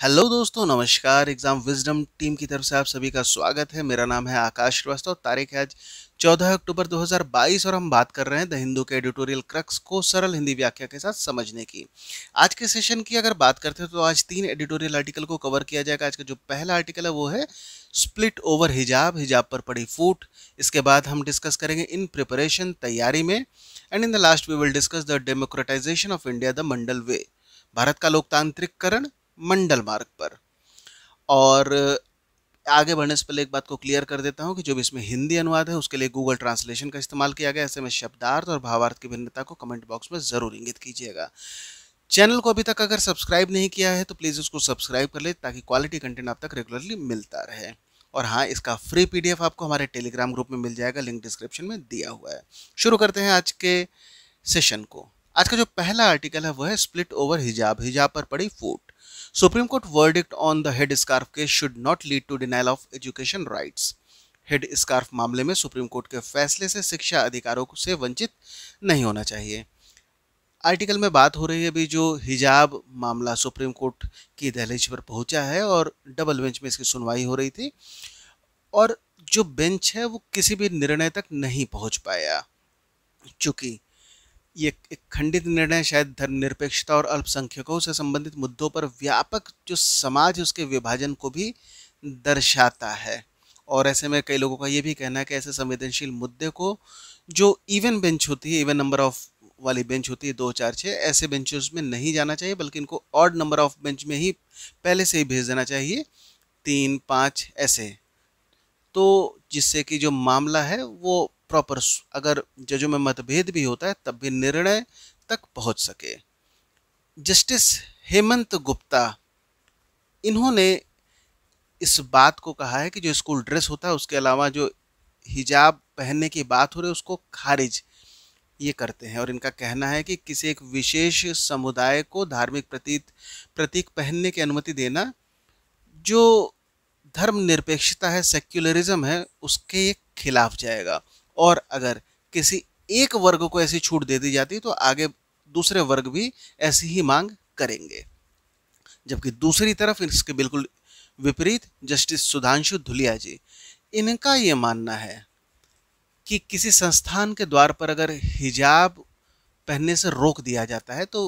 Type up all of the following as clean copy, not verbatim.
Hello दोस्तों, नमस्कार। Exam wisdom team की तरफ से आप सभी का स्वागत है। मेरा नाम है आकाश श्रीवास्तव। तारीख है आज 14 अक्टूबर 2022 और हम बात कर रहे हैं द हिंदू के एडिटोरियल क्रक्स को सरल हिंदी व्याख्या के साथ समझने की। आज के सेशन की अगर बात करते हैं तो आज 3 एडिटोरियल आर्टिकल को कवर किया जाएगा। आज का जो पहला आर्टिकल है वो है स्प्लिट ओवर हिजाब, हिजाब पर पड़ी फूट। इसके बाद हम डिस्कस करेंगे इन प्रिपरेशन, तैयारी में। And in the last we will discuss the democratisation of India the Mandal way, Bharat का लोकतांत्रिककरण मंडल मार्ग पर। और आगे बढ़ने से पहले एक बात को क्लियर कर देता हूं कि जो भी इसमें हिंदी अनुवाद है उसके लिए गूगल ट्रांसलेशन का इस्तेमाल किया गया। ऐसे में शब्दार्थ और भावार्थ की भिन्नता को कमेंट बॉक्स में जरूर इंगित कीजिएगा। चैनल को अभी तक अगर सब्सक्राइब नहीं किया है तो प्लीज़ उसको सब्सक्राइब कर ले ताकि क्वालिटी कंटेंट आप तक रेगुलरली मिलता रहे। और हाँ, इसका फ्री पीडीएफ आपको हमारे टेलीग्राम ग्रुप में मिल जाएगा, लिंक डिस्क्रिप्शन में दिया हुआ है। शुरू करते हैं आज के सेशन को। आज का जो पहला आर्टिकल है वो है स्प्लिट ओवर हिजाब, हिजाब पर पड़ी फूट। Supreme court verdict on the head scarf case should not lead to denial of education rights. Head scarf मामले में सुप्रीम कोर्ट के फैसले से शिक्षा अधिकारों से वंचित नहीं होना चाहिए। आर्टिकल में बात हो रही है अभी जो हिजाब मामला सुप्रीम कोर्ट की दहलीज पर पहुंचा है और डबल बेंच में इसकी सुनवाई हो रही थी और जो बेंच है वो किसी भी निर्णय तक नहीं पहुंच पाया, चूंकि ये एक खंडित निर्णय शायद धर्मनिरपेक्षता और अल्पसंख्यकों से संबंधित मुद्दों पर व्यापक जो समाज उसके विभाजन को भी दर्शाता है। और ऐसे में कई लोगों का ये भी कहना है कि ऐसे संवेदनशील मुद्दे को जो इवन बेंच होती है, इवन नंबर ऑफ वाली बेंच होती है 2, 4, 6, ऐसे बेंचेस में नहीं जाना चाहिए, बल्कि इनको ऑड नंबर ऑफ बेंच में ही पहले से ही भेज देना चाहिए, 3, 5 ऐसे। तो जिससे कि जो मामला है वो प्रॉपर, अगर जजों में मतभेद भी होता है तब भी निर्णय तक पहुंच सके। जस्टिस हेमंत गुप्ता, इन्होंने इस बात को कहा है कि जो स्कूल ड्रेस होता है उसके अलावा जो हिजाब पहनने की बात हो रही है उसको खारिज ये करते हैं। और इनका कहना है कि किसी एक विशेष समुदाय को धार्मिक प्रतीक पहनने की अनुमति देना जो धर्मनिरपेक्षता है, सेक्युलरिज्म है, उसके खिलाफ जाएगा। और अगर किसी एक वर्ग को ऐसी छूट दे दी जाती तो आगे दूसरे वर्ग भी ऐसी ही मांग करेंगे। जबकि दूसरी तरफ इसके बिल्कुल विपरीत जस्टिस सुधांशु धुलिया जी, इनका ये मानना है कि किसी संस्थान के द्वार पर अगर हिजाब पहनने से रोक दिया जाता है तो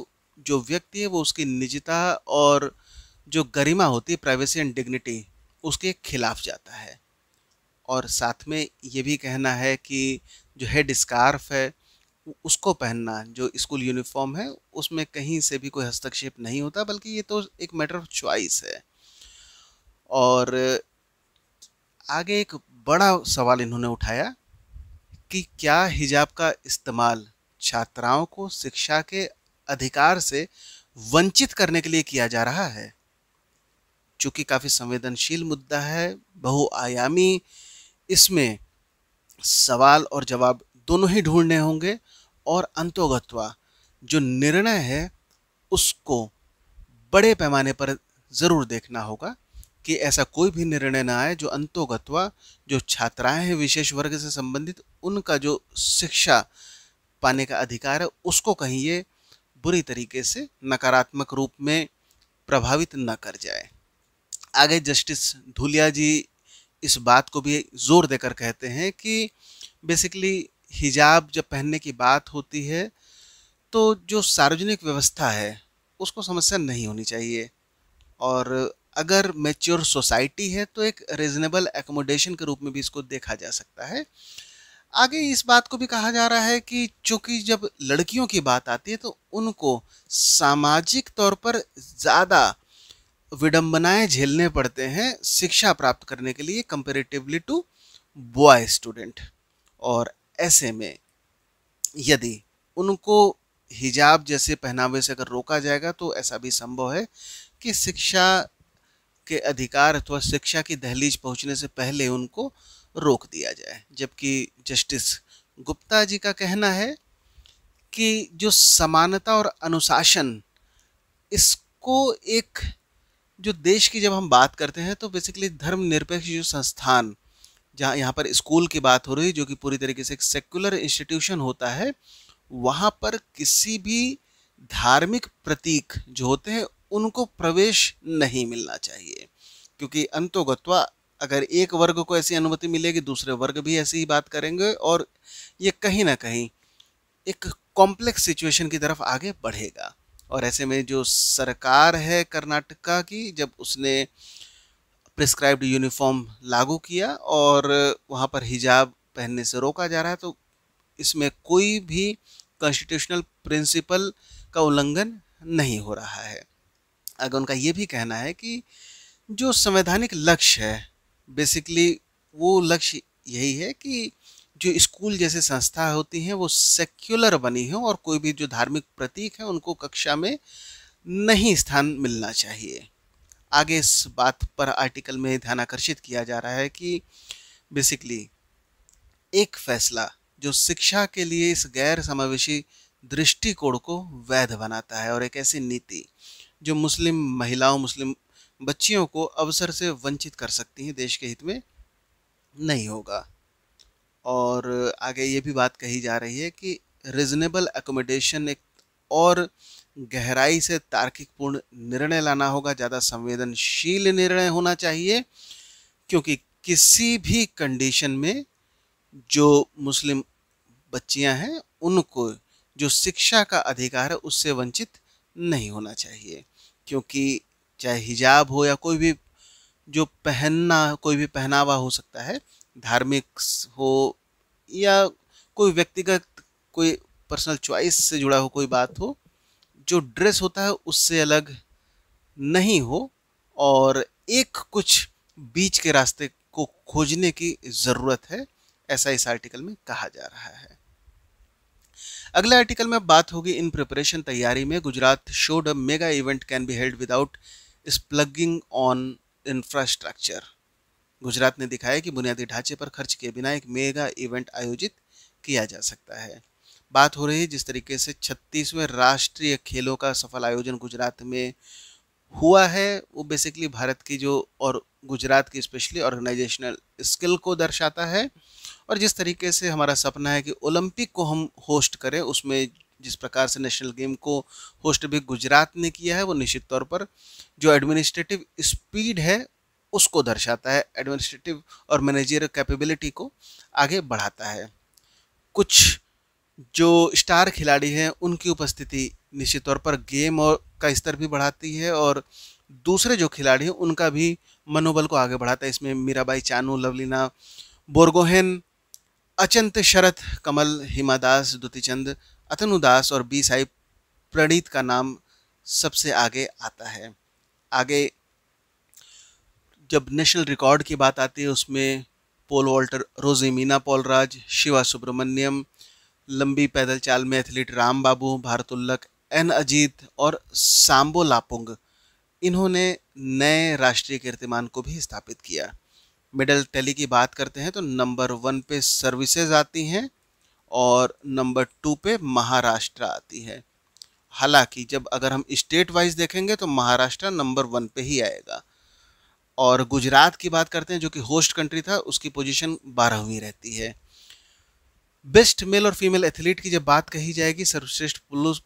जो व्यक्ति है वो उसकी निजता और जो गरिमा होती है, प्राइवेसी एंड डिग्निटी, उसके खिलाफ जाता है। और साथ में ये भी कहना है कि जो हेड स्कार्फ है उसको पहनना, जो स्कूल यूनिफॉर्म है उसमें कहीं से भी कोई हस्तक्षेप नहीं होता, बल्कि ये तो एक मैटर ऑफ चॉइस है। और आगे एक बड़ा सवाल इन्होंने उठाया कि क्या हिजाब का इस्तेमाल छात्राओं को शिक्षा के अधिकार से वंचित करने के लिए किया जा रहा है। चूंकि काफ़ी संवेदनशील मुद्दा है, बहुआयामी, इसमें सवाल और जवाब दोनों ही ढूंढने होंगे और अंतोगत्वा जो निर्णय है उसको बड़े पैमाने पर ज़रूर देखना होगा कि ऐसा कोई भी निर्णय ना आए जो अंतोगत्वा जो छात्राएं हैं विशेष वर्ग से संबंधित, उनका जो शिक्षा पाने का अधिकार है उसको कहीं ये बुरी तरीके से नकारात्मक रूप में प्रभावित न कर जाए। आगे जस्टिस धुलिया जी इस बात को भी जोर देकर कहते हैं कि बेसिकली हिजाब जब पहनने की बात होती है तो जो सार्वजनिक व्यवस्था है उसको समस्या नहीं होनी चाहिए, और अगर मैच्योर सोसाइटी है तो एक रीजनेबल एकोमोडेशन के रूप में भी इसको देखा जा सकता है। आगे इस बात को भी कहा जा रहा है कि चूंकि जब लड़कियों की बात आती है तो उनको सामाजिक तौर पर ज़्यादा विडंबनाएं झेलने पड़ते हैं शिक्षा प्राप्त करने के लिए कंपैरेटिवली टू बॉय स्टूडेंट। और ऐसे में यदि उनको हिजाब जैसे पहनावे से अगर रोका जाएगा तो ऐसा भी संभव है कि शिक्षा के अधिकार अथवा शिक्षा की दहलीज पहुंचने से पहले उनको रोक दिया जाए। जबकि जस्टिस गुप्ता जी का कहना है कि जो समानता और अनुशासन, इसको एक जो देश की जब हम बात करते हैं तो बेसिकली धर्मनिरपेक्ष जो संस्थान, जहाँ यहाँ पर स्कूल की बात हो रही है जो कि पूरी तरीके से एक सेक्युलर इंस्टीट्यूशन होता है, वहाँ पर किसी भी धार्मिक प्रतीक जो होते हैं उनको प्रवेश नहीं मिलना चाहिए, क्योंकि अंतोगत्वा अगर एक वर्ग को ऐसी अनुमति मिलेगी, दूसरे वर्ग भी ऐसी ही बात करेंगे और ये कहीं ना कहीं एक कॉम्प्लेक्स सिचुएशन की तरफ आगे बढ़ेगा। और ऐसे में जो सरकार है कर्नाटका की, जब उसने प्रिस्क्राइब्ड यूनिफॉर्म लागू किया और वहाँ पर हिजाब पहनने से रोका जा रहा है, तो इसमें कोई भी कॉन्स्टिट्यूशनल प्रिंसिपल का उल्लंघन नहीं हो रहा है। अगर उनका ये भी कहना है कि जो संवैधानिक लक्ष्य है, बेसिकली वो लक्ष्य यही है कि जो स्कूल जैसे संस्था होती हैं वो सेक्युलर बनी हो और कोई भी जो धार्मिक प्रतीक है उनको कक्षा में नहीं स्थान मिलना चाहिए। आगे इस बात पर आर्टिकल में ध्यान आकर्षित किया जा रहा है कि बेसिकली एक फैसला जो शिक्षा के लिए इस गैर समावेशी दृष्टिकोण को वैध बनाता है और एक ऐसी नीति जो मुस्लिम महिलाओं, मुस्लिम बच्चियों को अवसर से वंचित कर सकती हैं, देश के हित में नहीं होगा। और आगे ये भी बात कही जा रही है कि रीजनेबल एकोमोडेशन एक और गहराई से तार्किकपूर्ण निर्णय लाना होगा, ज़्यादा संवेदनशील निर्णय होना चाहिए, क्योंकि किसी भी कंडीशन में जो मुस्लिम बच्चियां हैं उनको जो शिक्षा का अधिकार है उससे वंचित नहीं होना चाहिए। क्योंकि चाहे हिजाब हो या कोई भी जो कोई भी पहनावा हो सकता है, धार्मिक हो या कोई व्यक्तिगत कोई पर्सनल चॉइस से जुड़ा हो कोई बात हो, जो ड्रेस होता है उससे अलग नहीं हो और एक कुछ बीच के रास्ते को खोजने की ज़रूरत है, ऐसा इस आर्टिकल में कहा जा रहा है। अगले आर्टिकल में बात होगी इन प्रिपरेशन, तैयारी में Gujarat showed a mega event can be held without splurging on infrastructure. Gujarat ने दिखाया कि बुनियादी ढांचे पर खर्च किए बिना एक मेगा इवेंट आयोजित किया जा सकता है। बात हो रही है जिस तरीके से 36वें राष्ट्रीय खेलों का सफल आयोजन गुजरात में हुआ है, वो बेसिकली भारत की जो और गुजरात की स्पेशली ऑर्गेनाइजेशनल स्किल को दर्शाता है। और जिस तरीके से हमारा सपना है कि ओलंपिक को हम होस्ट करें, उसमें जिस प्रकार से नेशनल गेम को होस्ट भी गुजरात ने किया है, वो निश्चित तौर पर जो एडमिनिस्ट्रेटिव स्पीड है उसको दर्शाता है, एडमिनिस्ट्रेटिव और मैनेजरियल कैपेबिलिटी को आगे बढ़ाता है। कुछ जो स्टार खिलाड़ी हैं उनकी उपस्थिति निश्चित तौर पर गेम और का स्तर भी बढ़ाती है और दूसरे जो खिलाड़ी हैं उनका भी मनोबल को आगे बढ़ाता है। इसमें मीराबाई चानू, लवलीना बोरगोहेन, अचंत शरत, कमल, हिमा दास, दुतीचंद, अतनु दास और बी साई प्रणीत का नाम सबसे आगे आता है। आगे जब नेशनल रिकॉर्ड की बात आती है उसमें पोल वॉल्टर, रोजीमीना पॉलराज, शिवा सुब्रमण्यम, लंबी पैदल चाल में एथलीट राम बाबू, भारतुल्लक, एन अजीत और सांबो लापुंग, इन्होंने नए राष्ट्रीय कीर्तिमान को भी स्थापित किया। मेडल टैली की बात करते हैं तो नंबर 1 पे सर्विसेज आती हैं और नंबर 2 पे महाराष्ट्र आती है। हालांकि जब अगर हम स्टेट वाइज देखेंगे तो महाराष्ट्र नंबर 1 पे ही आएगा। और गुजरात की बात करते हैं जो कि होस्ट कंट्री था, उसकी पोजीशन 12वीं रहती है। बेस्ट मेल और फीमेल एथलीट की जब बात कही जाएगी, सर्वश्रेष्ठ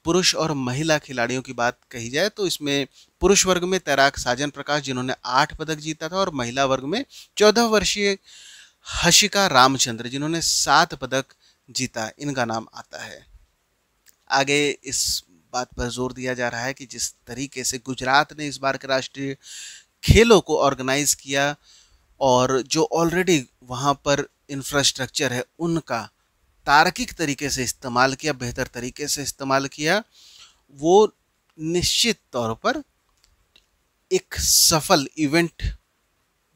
पुरुष और महिला खिलाड़ियों की बात कही जाए तो इसमें पुरुष वर्ग में तैराक साजन प्रकाश जिन्होंने 8 पदक जीता था और महिला वर्ग में 14 वर्षीय हशिका रामचंद्र जिन्होंने 7 पदक जीता, इनका नाम आता है। आगे इस बात पर जोर दिया जा रहा है कि जिस तरीके से गुजरात ने इस बार के राष्ट्रीय खेलों को ऑर्गेनाइज किया और जो ऑलरेडी वहाँ पर इंफ्रास्ट्रक्चर है उनका तार्किक तरीके से इस्तेमाल किया, बेहतर तरीके से इस्तेमाल किया, वो निश्चित तौर पर एक सफल इवेंट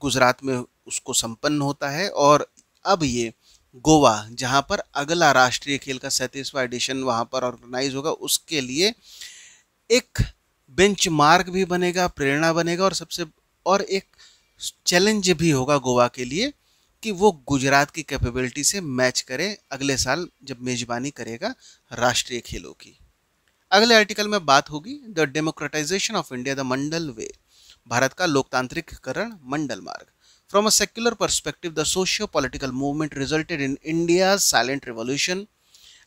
गुजरात में उसको संपन्न होता है। और अब ये गोवा, जहाँ पर अगला राष्ट्रीय खेल का 37वां एडिशन वहाँ पर ऑर्गेनाइज होगा, उसके लिए एक बेंचमार्क भी बनेगा, प्रेरणा बनेगा और एक चैलेंज भी होगा गोवा के लिए कि वो गुजरात की कैपेबिलिटी से मैच करे अगले साल जब मेजबानी करेगा राष्ट्रीय खेलों की। अगले आर्टिकल में बात होगी the democratisation of India, the Mandal way, Bharat का लोकतांत्रिककरण मंडल मार्ग। From a secular perspective the socio political movement resulted in India silent revolution,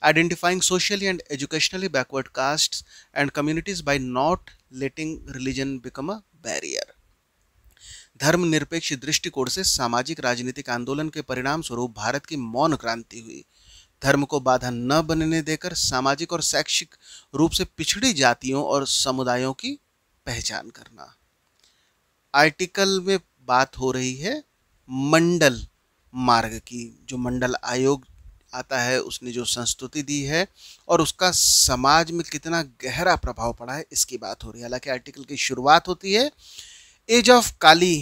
identifying socially and educationally backward castes and communities by not letting religion become a barrier. धर्मनिरपेक्ष दृष्टिकोण से सामाजिक राजनीतिक आंदोलन के परिणाम स्वरूप भारत की मौन क्रांति हुई। धर्म को बाधा न बनने देकर सामाजिक और शैक्षिक रूप से पिछड़ी जातियों और समुदायों की पहचान करना। आर्टिकल में बात हो रही है मंडल मार्ग की। जो मंडल आयोग आता है उसने जो संस्तुति दी है और उसका समाज में कितना गहरा प्रभाव पड़ा है इसकी बात हो रही है। हालांकि आर्टिकल की शुरुआत होती है एज ऑफ काली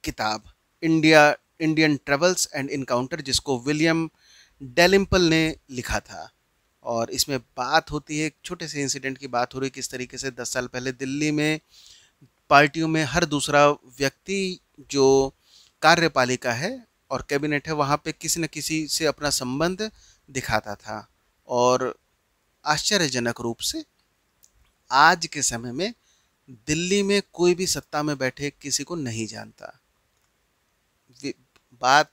किताब, इंडियन ट्रेवल्स एंड इनकाउंटर, जिसको विलियम डेलिम्पल ने लिखा था। और इसमें बात होती है एक छोटे से इंसिडेंट की बात हो रही है, किस तरीके से 10 साल पहले दिल्ली में पार्टियों में हर दूसरा व्यक्ति जो कार्यपालिका है और कैबिनेट है वहाँ पे किसी न किसी से अपना संबंध दिखाता था। और आश्चर्यजनक रूप से आज के समय में दिल्ली में कोई भी सत्ता में बैठे किसी को नहीं जानता। बात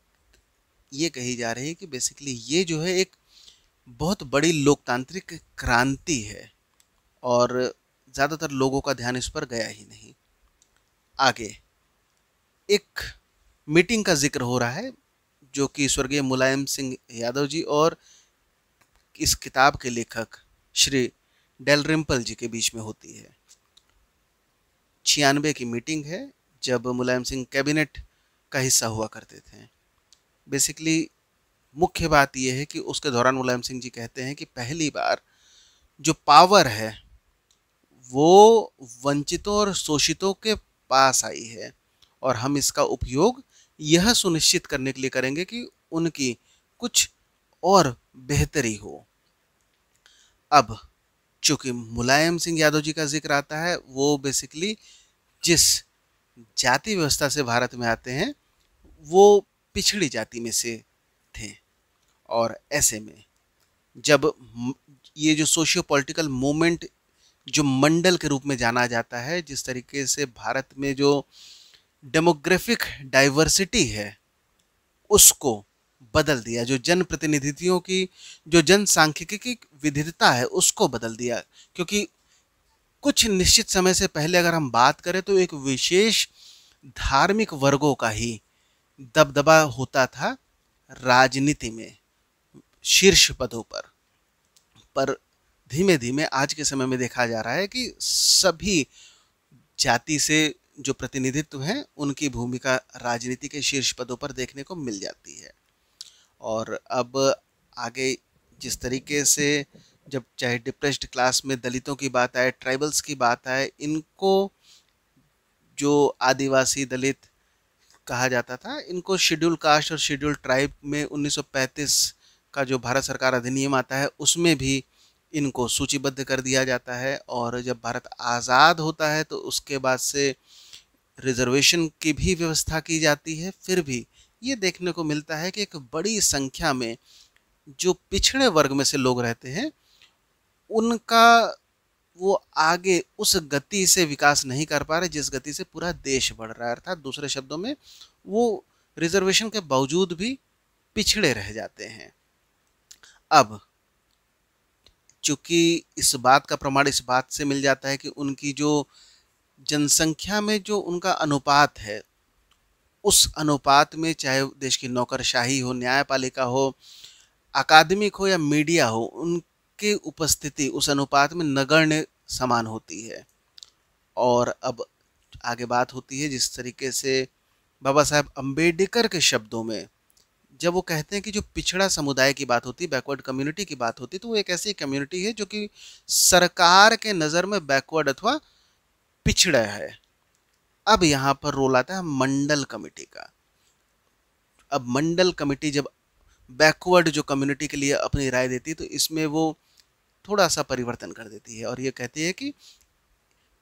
ये कही जा रही है कि बेसिकली ये जो है एक बहुत बड़ी लोकतांत्रिक क्रांति है और ज़्यादातर लोगों का ध्यान इस पर गया ही नहीं। आगे एक मीटिंग का जिक्र हो रहा है जो कि स्वर्गीय मुलायम सिंह यादव जी और इस किताब के लेखक श्री डेलरिम्पल जी के बीच में होती है। 96 की मीटिंग है जब मुलायम सिंह कैबिनेट का हिस्सा हुआ करते थे। बेसिकली मुख्य बात यह है कि उसके दौरान मुलायम सिंह जी कहते हैं कि पहली बार जो पावर है वो वंचितों और शोषितों के पास आई है और हम इसका उपयोग यह सुनिश्चित करने के लिए करेंगे कि उनकी कुछ और बेहतरी हो। अब चूंकि मुलायम सिंह यादव जी का जिक्र आता है वो बेसिकली जिस जाति व्यवस्था से भारत में आते हैं वो पिछड़ी जाति में से थे। और ऐसे में जब ये जो सोशियो पॉलिटिकल मूवमेंट जो मंडल के रूप में जाना जाता है, जिस तरीके से भारत में जो डेमोग्राफिक डाइवर्सिटी है उसको बदल दिया, जो जन प्रतिनिधित्वों की जो जनसांख्यिकी की विविधता है उसको बदल दिया। क्योंकि कुछ निश्चित समय से पहले अगर हम बात करें तो एक विशेष धार्मिक वर्गों का ही दबदबा होता था राजनीति में शीर्ष पदों पर धीमे धीमे आज के समय में देखा जा रहा है कि सभी जाति से जो प्रतिनिधित्व हैं उनकी भूमिका राजनीति के शीर्ष पदों पर देखने को मिल जाती है। और अब आगे जिस तरीके से जब चाहे डिप्रेस्ड क्लास में दलितों की बात आए, ट्राइबल्स की बात आए, इनको जो आदिवासी दलित कहा जाता था इनको शेड्यूल कास्ट और शेड्यूल ट्राइब में 1935 का जो भारत सरकार अधिनियम आता है उसमें भी इनको सूचीबद्ध कर दिया जाता है। और जब भारत आज़ाद होता है तो उसके बाद से रिजर्वेशन की भी व्यवस्था की जाती है। फिर भी ये देखने को मिलता है कि एक बड़ी संख्या में जो पिछड़े वर्ग में से लोग रहते हैं उनका वो आगे उस गति से विकास नहीं कर पा रहे जिस गति से पूरा देश बढ़ रहा है। अर्थात दूसरे शब्दों में वो रिजर्वेशन के बावजूद भी पिछड़े रह जाते हैं। अब चूंकि इस बात का प्रमाण इस बात से मिल जाता है कि उनकी जो जनसंख्या में जो उनका अनुपात है उस अनुपात में चाहे देश की नौकरशाही हो, न्यायपालिका हो, अकादमिक हो या मीडिया हो, उनकी उपस्थिति उस अनुपात में नगण्य समान होती है। और अब आगे बात होती है जिस तरीके से बाबा साहब अम्बेडकर के शब्दों में जब वो कहते हैं कि जो पिछड़ा समुदाय की बात होती है, बैकवर्ड कम्युनिटी की बात होती है, तो वो एक ऐसी कम्युनिटी है जो कि सरकार के नज़र में बैकवर्ड अथवा पिछड़ा है। अब यहाँ पर रोल आता है मंडल कमेटी का। अब मंडल कमेटी जब बैकवर्ड जो कम्युनिटी के लिए अपनी राय देती है तो इसमें वो थोड़ा सा परिवर्तन कर देती है और ये कहती है कि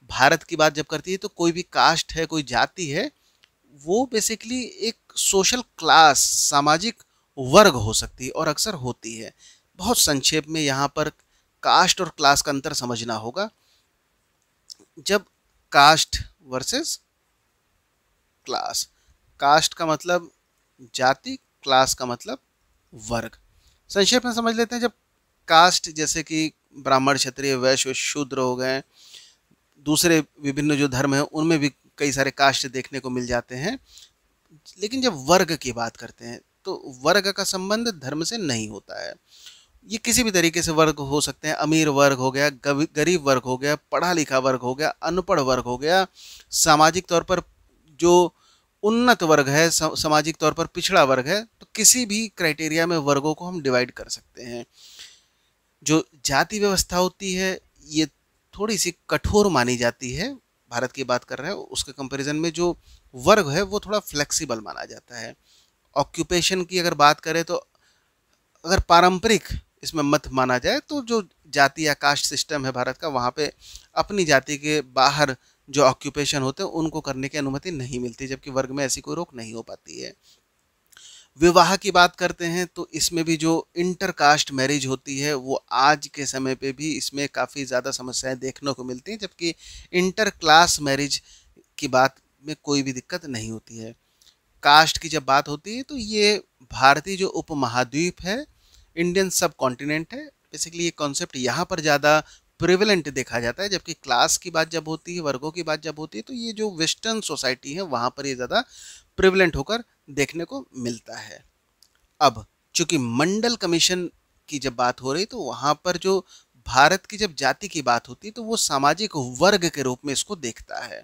भारत की बात जब करती है तो कोई भी कास्ट है, कोई जाति है, वो बेसिकली एक सोशल क्लास, सामाजिक वर्ग हो सकती है और अक्सर होती है। बहुत संक्षेप में यहाँ पर कास्ट और क्लास का अंतर समझना होगा। जब कास्ट वर्सेस क्लास, कास्ट का मतलब जाति, क्लास का मतलब वर्ग। संक्षेप में समझ लेते हैं। जब कास्ट जैसे कि ब्राह्मण, क्षत्रिय, वैश्य, शूद्र हो गए, दूसरे विभिन्न जो धर्म हैं उनमें भी कई सारे कास्ट देखने को मिल जाते हैं। लेकिन जब वर्ग की बात करते हैं तो वर्ग का संबंध धर्म से नहीं होता है। ये किसी भी तरीके से वर्ग हो सकते हैं। अमीर वर्ग हो गया, गरीब वर्ग हो गया, पढ़ा लिखा वर्ग हो गया, अनपढ़ वर्ग हो गया, सामाजिक तौर पर जो उन्नत वर्ग है, सामाजिक तौर पर पिछड़ा वर्ग है, तो किसी भी क्राइटेरिया में वर्गों को हम डिवाइड कर सकते हैं। जो जाति व्यवस्था होती है ये थोड़ी सी कठोर मानी जाती है। भारत की बात कर रहे हैं, उसके कंपैरिजन में जो वर्ग है वो थोड़ा फ्लेक्सिबल माना जाता है। ऑक्यूपेशन की अगर बात करें तो अगर पारंपरिक इसमें मत माना जाए तो जो जाति या कास्ट सिस्टम है भारत का, वहाँ पे अपनी जाति के बाहर जो ऑक्यूपेशन होते हैं उनको करने की अनुमति नहीं मिलती, जबकि वर्ग में ऐसी कोई रोक नहीं हो पाती है। विवाह की बात करते हैं तो इसमें भी जो इंटर कास्ट मैरिज होती है वो आज के समय पे भी इसमें काफ़ी ज़्यादा समस्याएं देखने को मिलती हैं, जबकि इंटर क्लास मैरिज की बात में कोई भी दिक्कत नहीं होती है। कास्ट की जब बात होती है तो ये भारतीय जो उपमहाद्वीप है, इंडियन सब कॉन्टिनेंट है, बेसिकली ये कॉन्सेप्ट यहाँ पर ज़्यादा प्रिवेलेंट देखा जाता है। जबकि क्लास की बात जब होती है, वर्गों की बात जब होती है, तो ये जो वेस्टर्न सोसाइटी है वहाँ पर ये ज़्यादा प्रिवेलेंट होकर देखने को मिलता है। अब चूंकि मंडल कमीशन की जब बात हो रही तो वहाँ पर जो भारत की जब जाति की बात होती है तो वो सामाजिक वर्ग के रूप में इसको देखता है।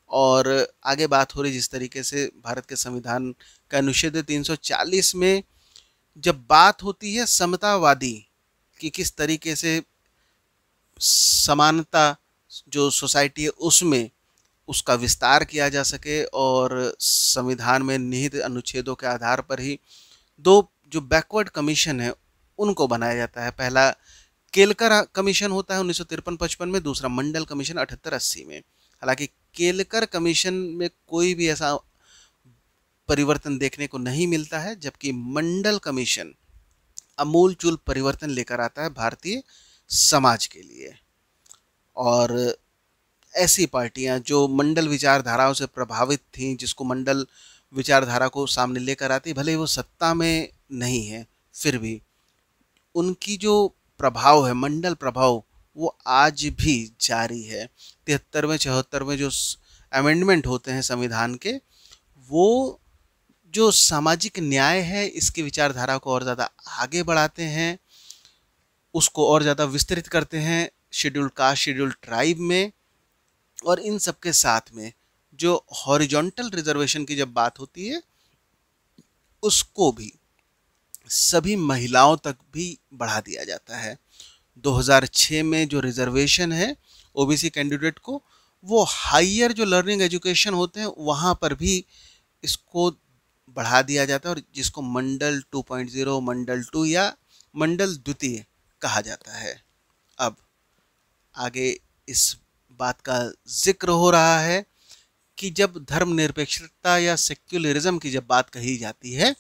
और आगे बात हो रही जिस तरीके से भारत के संविधान का अनुच्छेद 340 में जब बात होती है समतावादी कि किस तरीके से समानता जो सोसाइटी है उसमें उसका विस्तार किया जा सके, और संविधान में निहित अनुच्छेदों के आधार पर ही दो जो बैकवर्ड कमीशन है उनको बनाया जाता है। पहला केलकर कमीशन होता है 1953-55 में, दूसरा मंडल कमीशन 78-80 में। हालांकि केलकर कमीशन में कोई भी ऐसा परिवर्तन देखने को नहीं मिलता है, जबकि मंडल कमीशन अमूलचूल परिवर्तन लेकर आता है भारतीय समाज के लिए। और ऐसी पार्टियां जो मंडल विचारधाराओं से प्रभावित थीं, जिसको मंडल विचारधारा को सामने लेकर आती, भले वो सत्ता में नहीं है फिर भी उनकी जो प्रभाव है, मंडल प्रभाव, वो आज भी जारी है। 73वें 74वें जो अमेंडमेंट होते हैं संविधान के, वो जो सामाजिक न्याय है इसकी विचारधारा को और ज़्यादा आगे बढ़ाते हैं, उसको और ज़्यादा विस्तृत करते हैं शेड्यूल्ड कास्ट, शेड्यूल्ड ट्राइब में। और इन सब के साथ में जो हॉरिजॉन्टल रिजर्वेशन की जब बात होती है उसको भी सभी महिलाओं तक भी बढ़ा दिया जाता है। 2006 में जो रिजर्वेशन है ओबीसी कैंडिडेट को, वो हायर जो लर्निंग एजुकेशन होते हैं वहाँ पर भी इसको बढ़ा दिया जाता है, और जिसको मंडल 2.0, मंडल 2 या मंडल द्वितीय कहा जाता है। अब आगे इस बात का जिक्र हो रहा है कि जब धर्मनिरपेक्षता या सेक्युलरिज्म की जब बात कही जाती है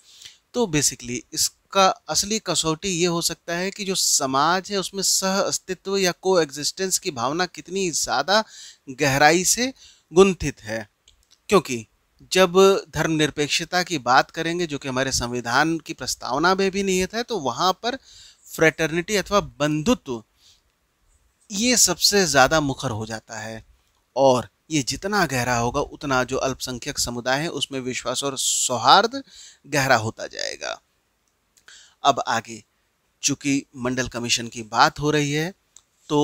तो बेसिकली इसका असली कसौटी ये हो सकता है कि जो समाज है उसमें सह अस्तित्व या को एग्जिस्टेंस की भावना कितनी ज़्यादा गहराई से गुंथित है। क्योंकि जब धर्मनिरपेक्षता की बात करेंगे, जो कि हमारे संविधान की प्रस्तावना में भी निहित है, तो वहाँ पर फ्रेटर्निटी अथवा बंधुत्व ये सबसे ज़्यादा मुखर हो जाता है। और ये जितना गहरा होगा उतना जो अल्पसंख्यक समुदाय है उसमें विश्वास और सौहार्द गहरा होता जाएगा। अब आगे चूंकि मंडल कमीशन की बात हो रही है तो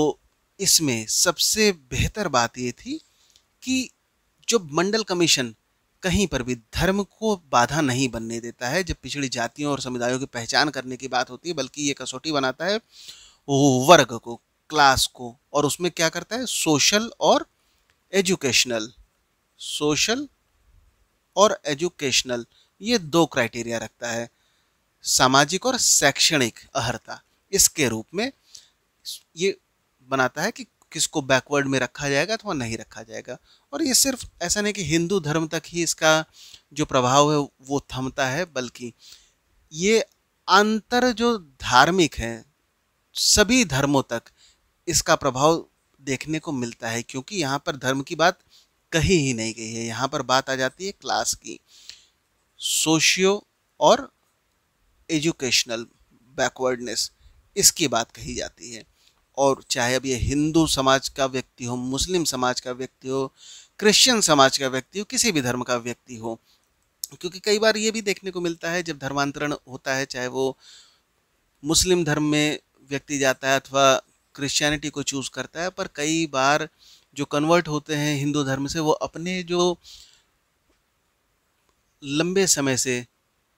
इसमें सबसे बेहतर बात ये थी कि जो मंडल कमीशन कहीं पर भी धर्म को बाधा नहीं बनने देता है जब पिछड़ी जातियों और समुदायों की पहचान करने की बात होती है, बल्कि ये कसौटी बनाता है वर्ग को, क्लास को, और उसमें क्या करता है सोशल और एजुकेशनल, सोशल और एजुकेशनल ये दो क्राइटेरिया रखता है, सामाजिक और शैक्षणिक अर्हता, इसके रूप में ये बनाता है कि किसको बैकवर्ड में रखा जाएगा अथवा नहीं रखा जाएगा। और ये सिर्फ ऐसा नहीं कि हिंदू धर्म तक ही इसका जो प्रभाव है वो थमता है, बल्कि ये अंतर जो धार्मिक है सभी धर्मों तक इसका प्रभाव देखने को मिलता है, क्योंकि यहाँ पर धर्म की बात कही ही नहीं गई है। यहाँ पर बात आ जाती है क्लास की, सोशियो और एजुकेशनल बैकवर्डनेस, इसकी बात कही जाती है। और चाहे अब ये हिंदू समाज का व्यक्ति हो, मुस्लिम समाज का व्यक्ति हो, क्रिश्चियन समाज का व्यक्ति हो, किसी भी धर्म का व्यक्ति हो। क्योंकि कई बार ये भी देखने को मिलता है जब धर्मांतरण होता है, चाहे वो मुस्लिम धर्म में व्यक्ति जाता है अथवा क्रिश्चियनिटी को चूज करता है, पर कई बार जो कन्वर्ट होते हैं हिंदू धर्म से, वो अपने जो लंबे समय से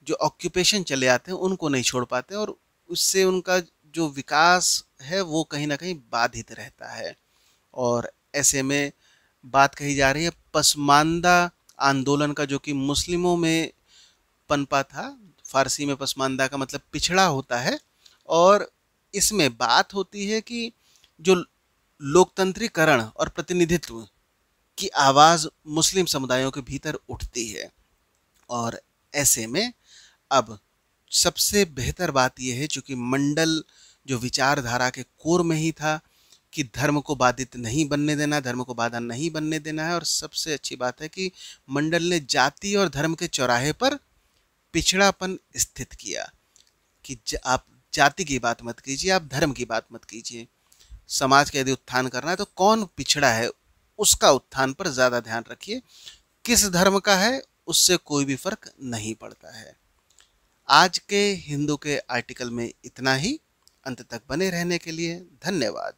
जो ऑक्यूपेशन चले आते हैं उनको नहीं छोड़ पाते, और उससे उनका जो विकास है वो कहीं ना कहीं बाधित रहता है। और ऐसे में बात कही जा रही है पसमानदा आंदोलन का, जो कि मुस्लिमों में पनपा था। फारसी में पसमानदा का मतलब पिछड़ा होता है, और इसमें बात होती है कि जो लोकतंत्रीकरण और प्रतिनिधित्व की आवाज़ मुस्लिम समुदायों के भीतर उठती है। और ऐसे में अब सबसे बेहतर बात यह है, चूंकि मंडल जो विचारधारा के कोर में ही था कि धर्म को बाधित नहीं बनने देना, धर्म को बाधा नहीं बनने देना है, और सबसे अच्छी बात है कि मंडल ने जाति और धर्म के चौराहे पर पिछड़ापन स्थित किया कि आप जाति की बात मत कीजिए, आप धर्म की बात मत कीजिए। समाज का यदि उत्थान करना है तो कौन पिछड़ा है उसका उत्थान पर ज़्यादा ध्यान रखिए, किस धर्म का है उससे कोई भी फर्क नहीं पड़ता है। आज के हिंदू के आर्टिकल में इतना ही। अंत तक बने रहने के लिए धन्यवाद।